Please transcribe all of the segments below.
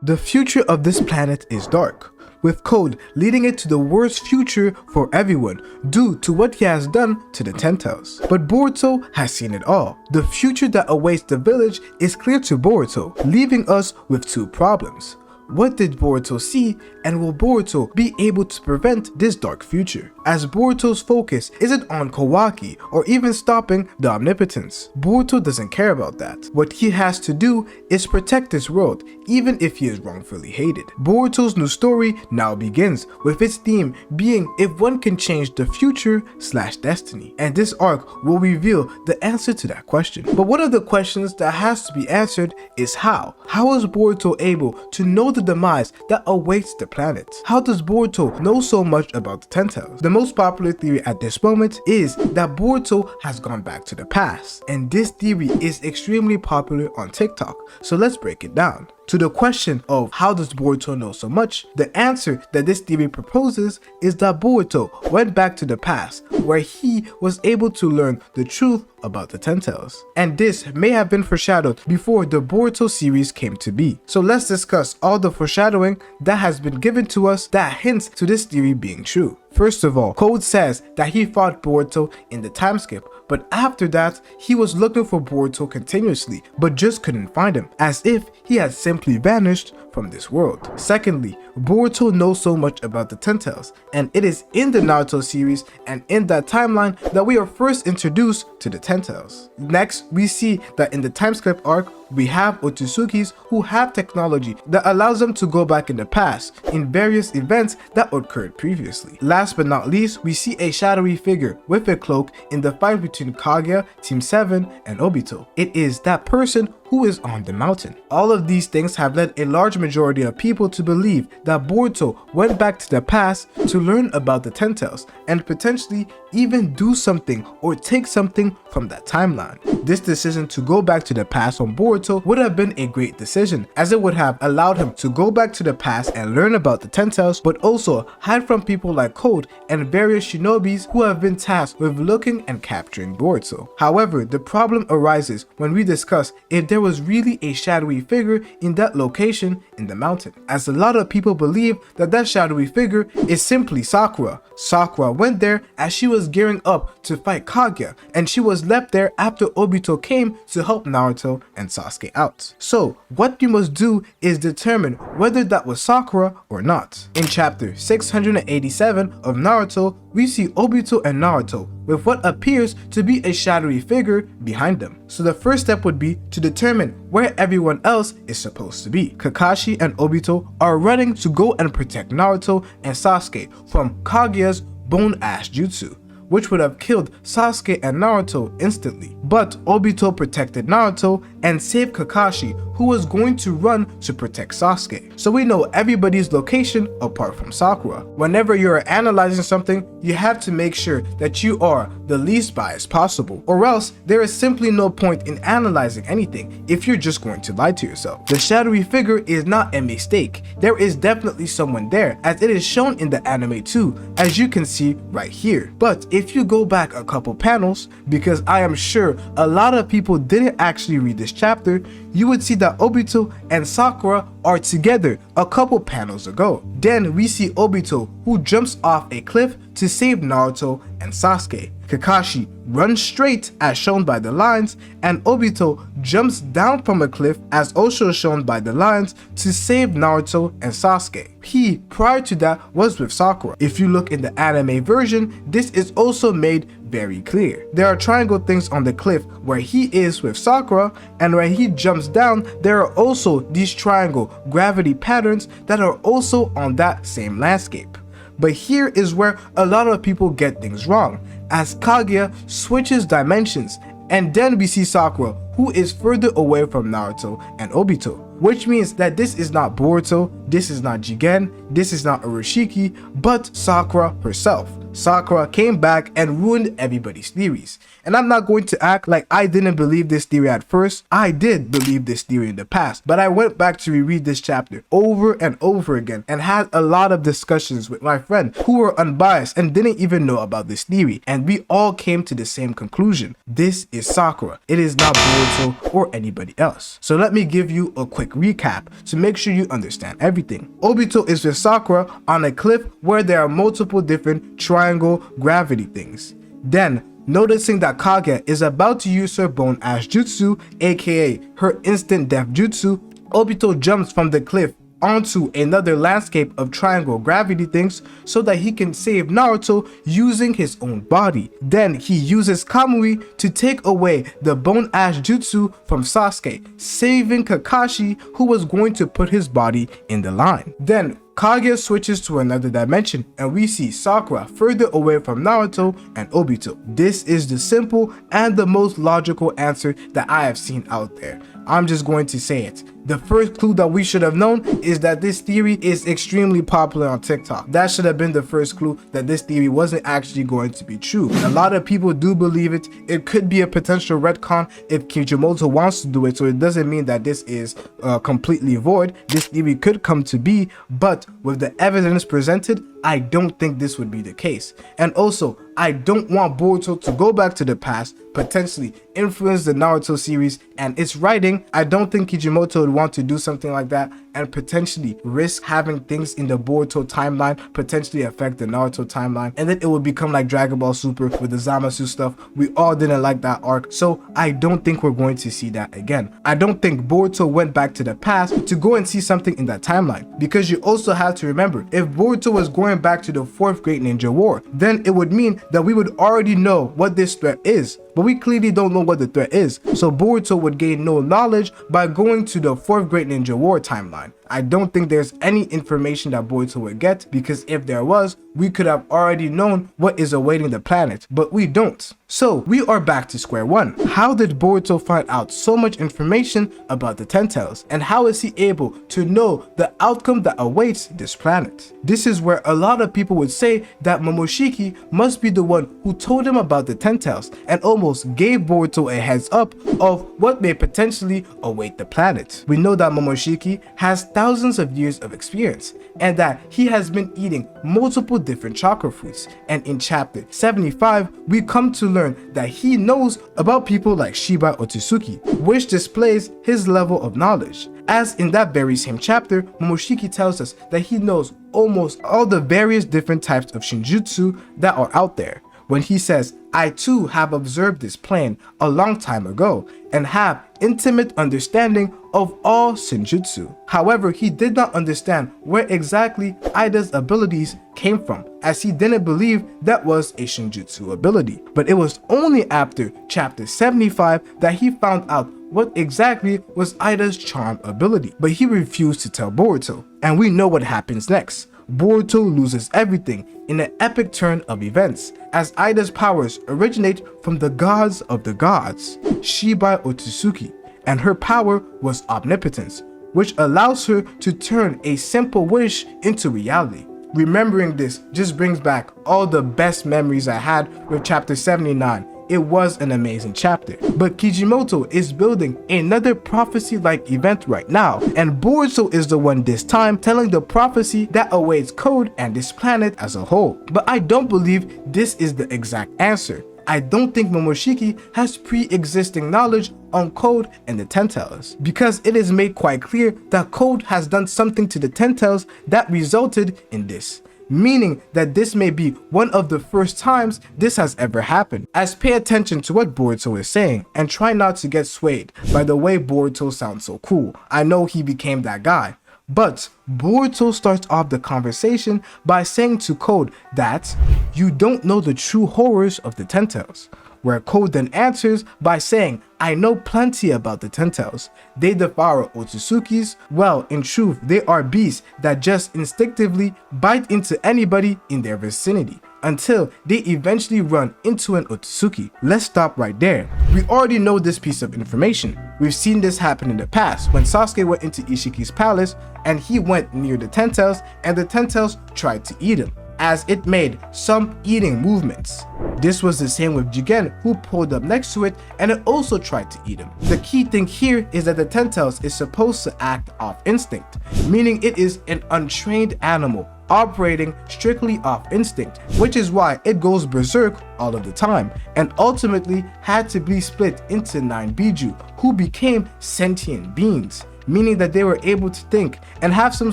The future of this planet is dark, with Code leading it to the worst future for everyone due to what he has done to the Tentals. But Boruto has seen it all. The future that awaits the village is clear to Boruto, leaving us with two problems. What did Boruto see, and will Boruto be able to prevent this dark future? As Boruto's focus isn't on Kawaki or even stopping the omnipotence. Boruto doesn't care about that. What he has to do is protect this world, even if he is wrongfully hated. Boruto's new story now begins, with its theme being if one can change the future/destiny. And this arc will reveal the answer to that question. But one of the questions that has to be answered is how? How is Boruto able to know the demise that awaits the planet? How does Boruto know so much about the Tentals? The most popular theory at this moment is that Boruto has gone back to the past, and this theory is extremely popular on TikTok, so let's break it down. To the question of how does Boruto know so much, the answer that this theory proposes is that Boruto went back to the past, where he was able to learn the truth about the Tentals. And this may have been foreshadowed before the Boruto series came to be. So let's discuss all the foreshadowing that has been given to us that hints to this theory being true. First of all, Code says that he fought Boruto in the time skip, but after that, he was looking for Boruto continuously, but just couldn't find him, as if he had simply vanished from this world. Secondly, Boruto knows so much about the Tentals, and it is in the Naruto series and in that timeline that we are first introduced to the Tentals. Next, we see that in the time skip arc, we have Otsutsuki's who have technology that allows them to go back in the past in various events that occurred previously. Last but not least, we see a shadowy figure with a cloak in the fight between Kaguya, Team 7, and Obito. It is that person who is on the mountain. All of these things have led a large majority of people to believe that Boruto went back to the past to learn about the Tentals and potentially even do something or take something from that timeline. This decision to go back to the past on Boruto would have been a great decision, as it would have allowed him to go back to the past and learn about the Tentals, but also hide from people like Code and various shinobis who have been tasked with looking and capturing Boruto. However, the problem arises when we discuss if there was really a shadowy figure in that location in the mountain, as a lot of people believe that that shadowy figure is simply Sakura. Sakura went there as she was gearing up to fight Kaguya, and she was left there after Obito came to help Naruto and Sasuke out. So what you must do is determine whether that was Sakura or not. In chapter 687 of Naruto, we see Obito and Naruto with what appears to be a shadowy figure behind them. So the first step would be to determine where everyone else is supposed to be. Kakashi and Obito are running to go and protect Naruto and Sasuke from Kaguya's Bone Ash Jutsu, which would have killed Sasuke and Naruto instantly. But Obito protected Naruto and saved Kakashi, who was going to run to protect Sasuke. So we know everybody's location apart from Sakura. Whenever you're analyzing something, you have to make sure that you are the least biased possible, or else there is simply no point in analyzing anything if you're just going to lie to yourself. The shadowy figure is not a mistake. There is definitely someone there, as it is shown in the anime too, as you can see right here. But if you go back a couple panels, because I am sure a lot of people didn't actually read this chapter, you would see that Obito and Sakura are together a couple panels ago. Then we see Obito, who jumps off a cliff to save Naruto and Sasuke. Kakashi runs straight as shown by the lines, and Obito jumps down from a cliff as also shown by the lines to save Naruto and Sasuke. He, prior to that, was with Sakura. If you look in the anime version, this is also made very clear. There are triangle things on the cliff where he is with Sakura, and when he jumps down, there are also these triangle gravity patterns that are also on that same landscape. But here is where a lot of people get things wrong, as Kaguya switches dimensions, and then we see Sakura, who is further away from Naruto and Obito, which means that this is not Boruto, this is not Jigen, this is not Oroshiki, but Sakura herself. Sakura came back and ruined everybody's theories. And I'm not going to act like I didn't believe this theory at first. I did believe this theory in the past, but I went back to reread this chapter over and over again and had a lot of discussions with my friend who were unbiased and didn't even know about this theory, and we all came to the same conclusion. This is Sakura. It is not Boruto. Boruto or anybody else. So let me give you a quick recap to make sure you understand everything. Obito is with Sakura on a cliff where there are multiple different triangle gravity things. Then, noticing that Kage is about to use her Bone Ash Jutsu, aka her instant death jutsu, Obito jumps from the cliff onto another landscape of triangle gravity things so that he can save Naruto using his own body. Then he uses Kamui to take away the Bone Ash Jutsu from Sasuke, saving Kakashi, who was going to put his body in the line. Then Kage switches to another dimension and we see Sakura further away from Naruto and Obito. This is the simple and the most logical answer that I have seen out there. I'm just going to say it. The first clue that we should have known is that this theory is extremely popular on TikTok. That should have been the first clue that this theory wasn't actually going to be true. A lot of people do believe it. It could be a potential retcon if Kishimoto wants to do it, so it doesn't mean that this is completely void. This theory could come to be, but with the evidence presented, I don't think this would be the case. And also, I don't want Boruto to go back to the past, potentially influence the Naruto series and its writing. I don't think Kishimoto would want to do something like that and potentially risk having things in the Boruto timeline potentially affect the Naruto timeline, and then it would become like Dragon Ball Super with the Zamasu stuff. We all didn't like that arc, so I don't think we're going to see that again. I don't think Boruto went back to the past to go and see something in that timeline, because you also have to remember, if Boruto was going back to the 4th Great Ninja War, then it would mean that we would already know what this threat is, but we clearly don't know what the threat is, so Boruto would gain no knowledge by going to the 4th Great Ninja War timeline. I don't think there's any information that Boruto would get, because if there was, we could have already known what is awaiting the planet, but we don't. So we are back to square one. How did Boruto find out so much information about the Ten Tails, and how is he able to know the outcome that awaits this planet? This is where a lot of people would say that Momoshiki must be the one who told him about the Ten Tails and almost gave Boruto a heads up of what may potentially await the planet. We know that Momoshiki has thousands of years of experience and that he has been eating multiple different chakra fruits, and in chapter 75 we come to learn that he knows about people like Shiba Otsutsuki, which displays his level of knowledge, as in that very same chapter Momoshiki tells us that he knows almost all the various different types of Shinjustu that are out there, when he says, "I too have observed this plane a long time ago and have intimate understanding of all Shinjutsu." However, he did not understand where exactly Ida's abilities came from, as he didn't believe that was a Shinjutsu ability. But it was only after chapter 75 that he found out what exactly was Ida's charm ability, but he refused to tell Boruto. And we know what happens next. Boruto loses everything in an epic turn of events, as Ida's powers originate from the gods of the gods, Shiba Otsutsuki, and her power was omnipotence, which allows her to turn a simple wish into reality. Remembering this just brings back all the best memories I had with chapter 79. It was an amazing chapter. But Kishimoto is building another prophecy-like event right now, and Boruto is the one this time telling the prophecy that awaits Code and this planet as a whole. But I don't believe this is the exact answer. I don't think Momoshiki has pre-existing knowledge on Code and the Ten Tails, because it is made quite clear that Code has done something to the Ten Tails that resulted in this, meaning that this may be one of the first times this has ever happened. As pay attention to what Boruto is saying and try not to get swayed by the way Boruto sounds so cool. I know he became that guy. But Boruto starts off the conversation by saying to Code that you don't know the true horrors of the Ten Tails, where Code then answers by saying, "I know plenty about the Ten Tails. They devour Otsutsukis. Well, in truth, they are beasts that just instinctively bite into anybody in their vicinity, until they eventually run into an Otsutsuki." Let's stop right there. We already know this piece of information. We've seen this happen in the past when Sasuke went into Ishiki's palace and he went near the Ten Tails and the Ten Tails tried to eat him. as it made some eating movements. This was the same with Jigen, who pulled up next to it and it also tried to eat him. The key thing here is that the 10 tails is supposed to act off instinct, meaning it is an untrained animal operating strictly off instinct, which is why it goes berserk all of the time and ultimately had to be split into 9 Biju, who became sentient beings, meaning that they were able to think and have some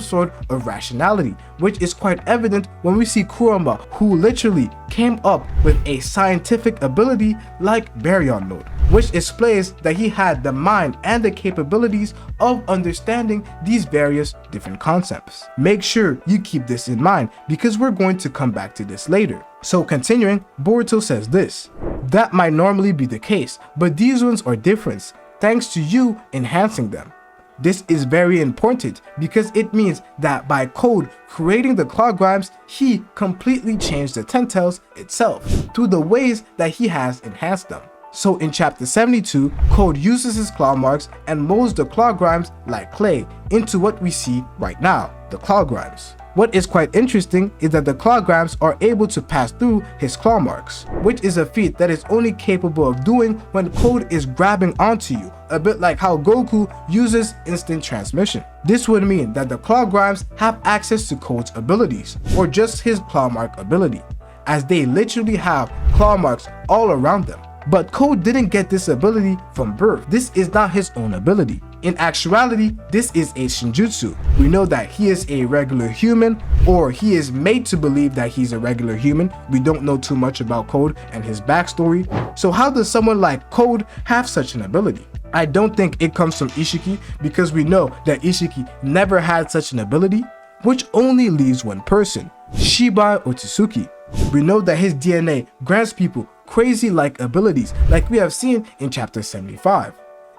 sort of rationality, which is quite evident when we see Kurama, who literally came up with a scientific ability like Baryon Node, which displays that he had the mind and the capabilities of understanding these various different concepts. Make sure you keep this in mind because we're going to come back to this later. So continuing, Boruto says this: "That might normally be the case, but these ones are different, thanks to you enhancing them." This is very important because it means that by Code creating the claw grimes, he completely changed the 10 tails itself through the ways that he has enhanced them. So in chapter 72, Code uses his claw marks and molds the claw grimes like clay into what we see right now, the claw grimes. What is quite interesting is that the claw grimes are able to pass through his claw marks, which is a feat that is only capable of doing when Code is grabbing onto you, a bit like how Goku uses instant transmission. This would mean that the claw grimes have access to Code's abilities, or just his claw mark ability, as they literally have claw marks all around them. But Code didn't get this ability from birth. This is not his own ability. In actuality, this is a Shinjustu. We know that he is a regular human, or he is made to believe that he's a regular human. We don't know too much about Code and his backstory. So how does someone like Code have such an ability? I don't think it comes from Ishiki, because we know that Ishiki never had such an ability, which only leaves one person, Shibai Otsutsuki. We know that his DNA grants people crazy-like abilities, like we have seen in chapter 75.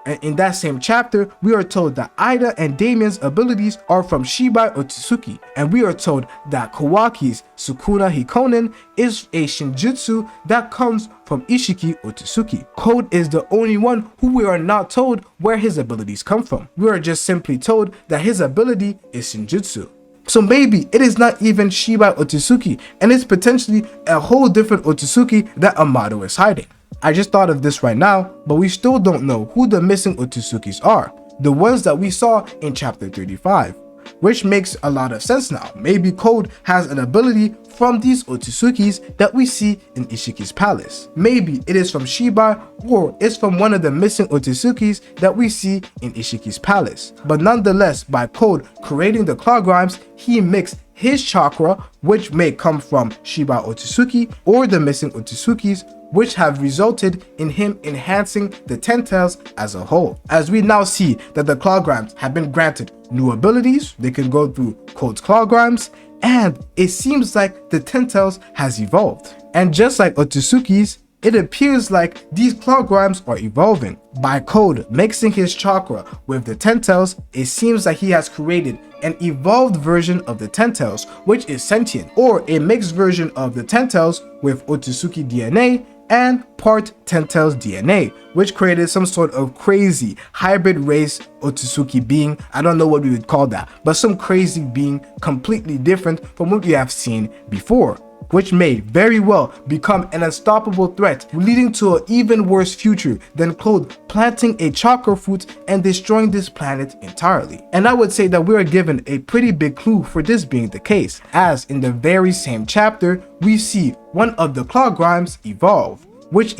And in that same chapter, we are told that Ida and Damien's abilities are from Shibai Otsutsuki, and we are told that Kawaki's Sukuna Hikonen is a Shinjutsu that comes from Ishiki Otsutsuki. Code is the only one who we are not told where his abilities come from. We are just simply told that his ability is Shinjutsu. So maybe it is not even Shibai Otsutsuki, and it's potentially a whole different Otsutsuki that Amato is hiding. I just thought of this right now, but we still don't know who the missing Otsutsukis are, the ones that we saw in chapter 35, which makes a lot of sense now. Maybe Code has an ability from these Otsutsukis that we see in Ishiki's palace. Maybe it is from Shibai, or it's from one of the missing Otsutsukis that we see in Ishiki's palace. But nonetheless, by Code creating the claw grimes, he mixed his chakra, which may come from Shibai Otsutsuki, or the missing Otsutsukis, which have resulted in him enhancing the 10 tails as a whole. As we now see that the claw grimes have been granted new abilities, they can go through Code's claw grimes, and it seems like the 10 tails has evolved. And just like Otsutsuki's, it appears like these claw grimes are evolving. By Code mixing his chakra with the 10 tails, it seems like he has created an evolved version of the 10 tails, which is sentient, or a mixed version of the 10 tails with Otsutsuki DNA and part 10 tails DNA, which created some sort of crazy hybrid race Otsutsuki being. I don't know what we would call that, but some crazy being completely different from what we have seen before, which may very well become an unstoppable threat, leading to an even worse future than Code planting a chakra fruit and destroying this planet entirely. And I would say that we are given a pretty big clue for this being the case, as in the very same chapter, we see one of the claw grimes evolve, which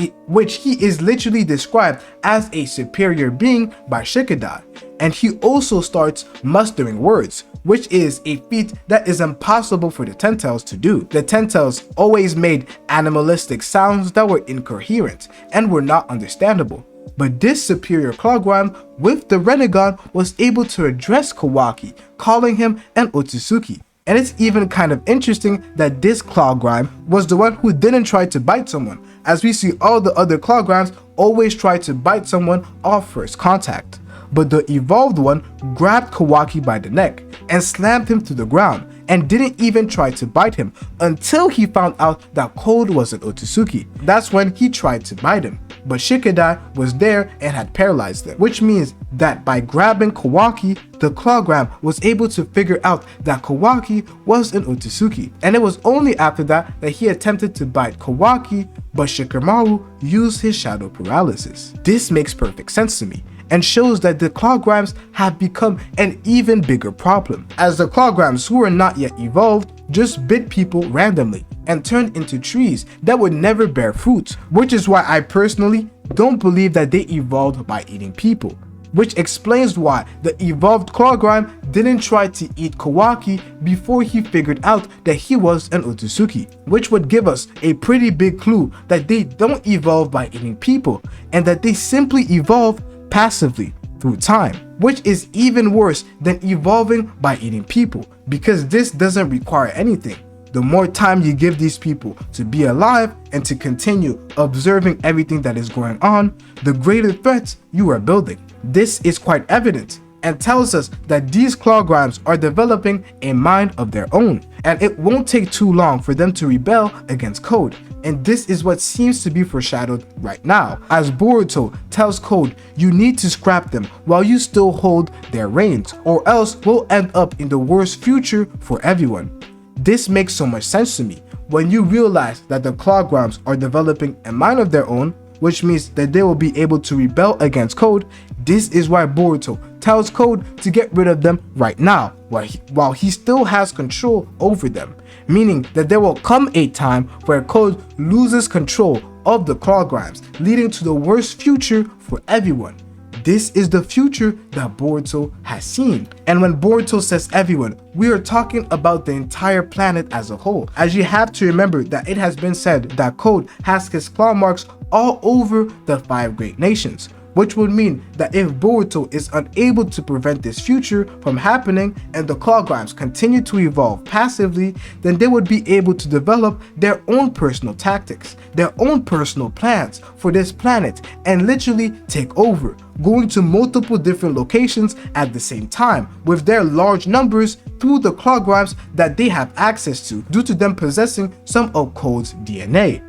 he is literally described as a superior being by Shikadai. And he also starts mustering words, which is a feat that is impossible for the 10 tails to do. The 10 tails always made animalistic sounds that were incoherent and were not understandable. But this superior claw grime with the Renegon was able to address Kawaki, calling him an Otsutsuki. And it's even kind of interesting that this claw grime was the one who didn't try to bite someone, as we see all the other claw grimes always try to bite someone off first contact. But the evolved one grabbed Kawaki by the neck and slammed him to the ground and didn't even try to bite him until he found out that Code was an Otsutsuki. That's when he tried to bite him. but Shikadai was there and had paralyzed them, which means that by grabbing Kawaki, the Clawgram was able to figure out that Kawaki was an Otsutsuki, and it was only after that he attempted to bite Kawaki, but Shikamaru used his shadow paralysis. This makes perfect sense to me, and shows that the Clawgrams have become an even bigger problem, as the Clawgrams who are not yet evolved just bit people randomly and turned into trees that would never bear fruits, which is why I personally don't believe that they evolved by eating people, which explains why the evolved Clawgram didn't try to eat Kawaki before he figured out that he was an Otsutsuki, which would give us a pretty big clue that they don't evolve by eating people and that they simply evolve passively through time, which is even worse than evolving by eating people, because this doesn't require anything. The more time you give these people to be alive and to continue observing everything that is going on, the greater threats you are building. This is quite evident and tells us that these Clawgrams are developing a mind of their own, and it won't take too long for them to rebel against Code. And this is what seems to be foreshadowed right now, as Boruto tells Code you need to scrap them while you still hold their reins, or else we'll end up in the worst future for everyone. This makes so much sense to me when you realize that the Clawgrams are developing a mind of their own, which means that they will be able to rebel against Code. This is why Boruto tells Code to get rid of them right now, while he still has control over them, meaning that there will come a time where Code loses control of the Clawgrams, leading to the worst future for everyone. This is the future that Boruto has seen. And when Boruto says everyone, we are talking about the entire planet as a whole, as you have to remember that it has been said that Code has his claw marks all over the 5 great nations, which would mean that if Boruto is unable to prevent this future from happening and the Clawgrams continue to evolve passively, then they would be able to develop their own personal tactics, their own personal plans for this planet, and literally take over, going to multiple different locations at the same time with their large numbers through the Clawgrams that they have access to due to them possessing some of Code's DNA,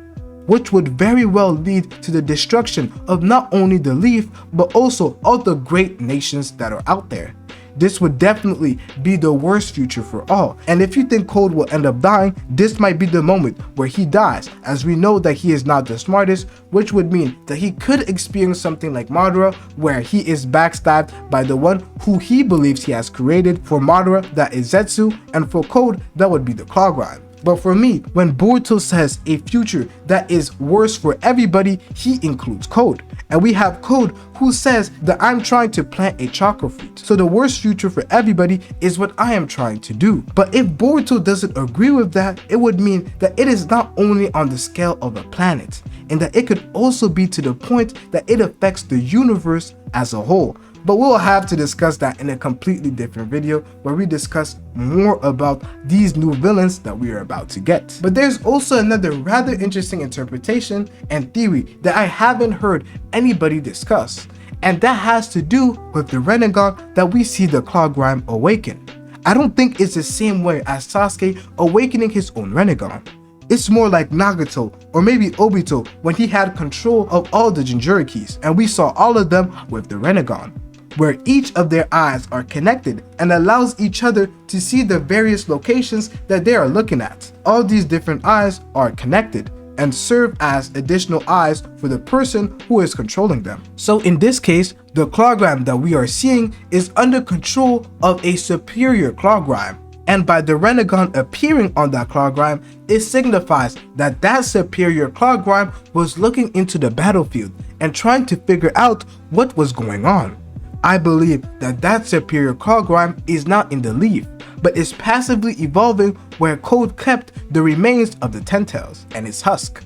which would very well lead to the destruction of not only the Leaf, but also all the great nations that are out there. This would definitely be the worst future for all, and if you think Code will end up dying, this might be the moment where he dies, as we know that he is not the smartest, which would mean that he could experience something like Madara, where he is backstabbed by the one who he believes he has created. For Madara, that is Zetsu, and for Code, that would be the Clawgram. But for me, when Boruto says a future that is worse for everybody, he includes Code. And we have Code who says that I'm trying to plant a chakra fruit. So the worst future for everybody is what I am trying to do. But if Boruto doesn't agree with that, it would mean that it is not only on the scale of a planet, and that it could also be to the point that it affects the universe as a whole. But we'll have to discuss that in a completely different video where we discuss more about these new villains that we are about to get. But there's also another rather interesting interpretation and theory that I haven't heard anybody discuss, and that has to do with the Rinnegan that we see the Clawgram awaken. I don't think it's the same way as Sasuke awakening his own Rinnegan. It's more like Nagato or maybe Obito when he had control of all the Jinchurikis, and we saw all of them with the Rinnegan, where each of their eyes are connected and allows each other to see the various locations that they are looking at. All these different eyes are connected and serve as additional eyes for the person who is controlling them. So in this case, the Clawgram that we are seeing is under control of a superior Clawgram, and by the Rinnegan appearing on that Clawgram, it signifies that that superior Clawgram was looking into the battlefield and trying to figure out what was going on. I believe that that superior Clawgram is not in the Leaf, but is passively evolving where Code kept the remains of the Ten-Tails and its husk.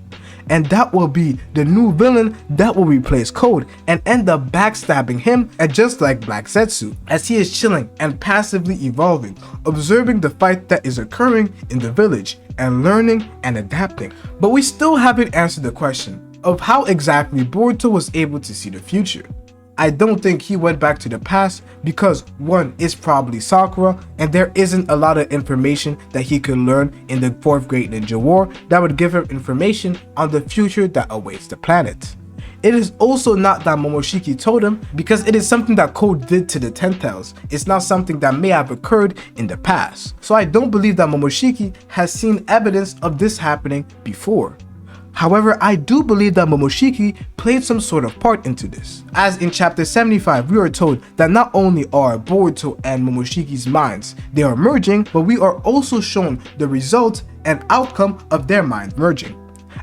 And that will be the new villain that will replace Code and end up backstabbing him, and just like Black Zetsu, as he is chilling and passively evolving, observing the fight that is occurring in the village and learning and adapting. But we still haven't answered the question of how exactly Boruto was able to see the future. I don't think he went back to the past because one is probably Sakura, and there isn't a lot of information that he could learn in the 4th Great Ninja War that would give him information on the future that awaits the planet. It is also not that Momoshiki told him, because it is something that Code did to the 10 Tails. It's not something that may have occurred in the past. So I don't believe that Momoshiki has seen evidence of this happening before. However, I do believe that Momoshiki played some sort of part into this. As in chapter 75, we are told that not only are Boruto and Momoshiki's minds, they are merging, but we are also shown the result and outcome of their mind merging.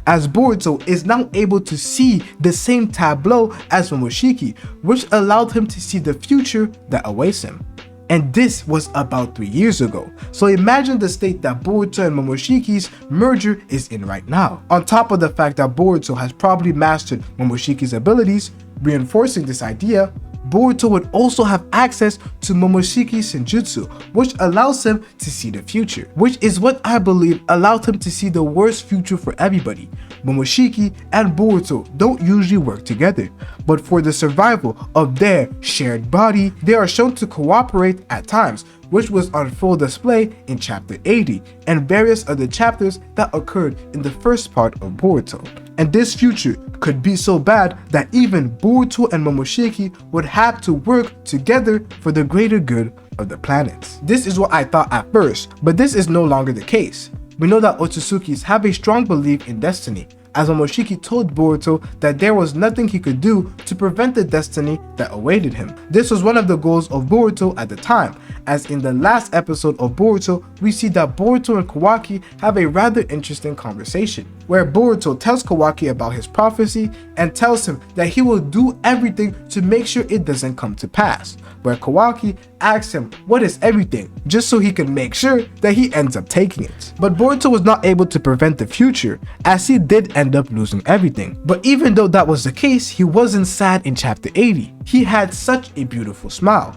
As Boruto is now able to see the same tableau as Momoshiki, which allowed him to see the future that awaits him. And this was about 3 years ago. So imagine the state that Boruto and Momoshiki's merger is in right now. On top of the fact that Boruto has probably mastered Momoshiki's abilities, reinforcing this idea, Boruto would also have access to Momoshiki's Shinjustu, which allows him to see the future, which is what I believe allowed him to see the worst future for everybody. Momoshiki and Boruto don't usually work together, but for the survival of their shared body, they are shown to cooperate at times, which was on full display in chapter 80 and various other chapters that occurred in the first part of Boruto. And this future could be so bad that even Boruto and Momoshiki would have to work together for the greater good of the planet. This is what I thought at first, but this is no longer the case. We know that Otsutsuki's have a strong belief in destiny, as Momoshiki told Boruto that there was nothing he could do to prevent the destiny that awaited him. This was one of the goals of Boruto at the time, as in the last episode of Boruto, we see that Boruto and Kawaki have a rather interesting conversation, where Boruto tells Kawaki about his prophecy and tells him that he will do everything to make sure it doesn't come to pass, where Kawaki asks him what is everything, just so he can make sure that he ends up taking it. But Boruto was not able to prevent the future, as he did end up losing everything. But even though that was the case, he wasn't sad in chapter 80. He had such a beautiful smile.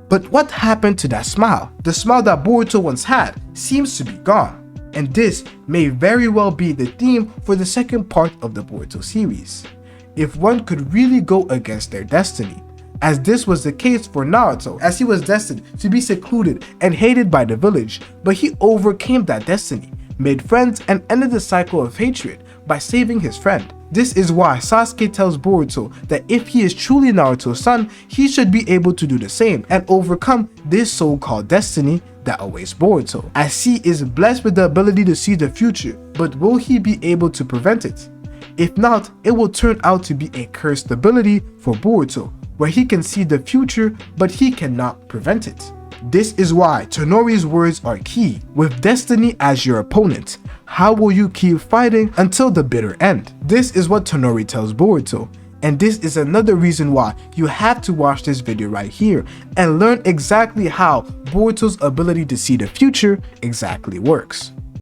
But what happened to that smile? The smile that Boruto once had seems to be gone. And this may very well be the theme for the second part of the Boruto series. If one could really go against their destiny, as this was the case for Naruto, as he was destined to be secluded and hated by the village, but he overcame that destiny, made friends, and ended the cycle of hatred by saving his friend. This is why Sasuke tells Boruto that if he is truly Naruto's son, he should be able to do the same and overcome this so-called destiny that awaits Boruto, as he is blessed with the ability to see the future, but will he be able to prevent it? If not, it will turn out to be a cursed ability for Boruto, where he can see the future, but he cannot prevent it. This is why Tonori's words are key. With destiny as your opponent, how will you keep fighting until the bitter end? This is what Tonori tells Boruto, and this is another reason why you have to watch this video right here and learn exactly how Boruto's ability to see the future exactly works.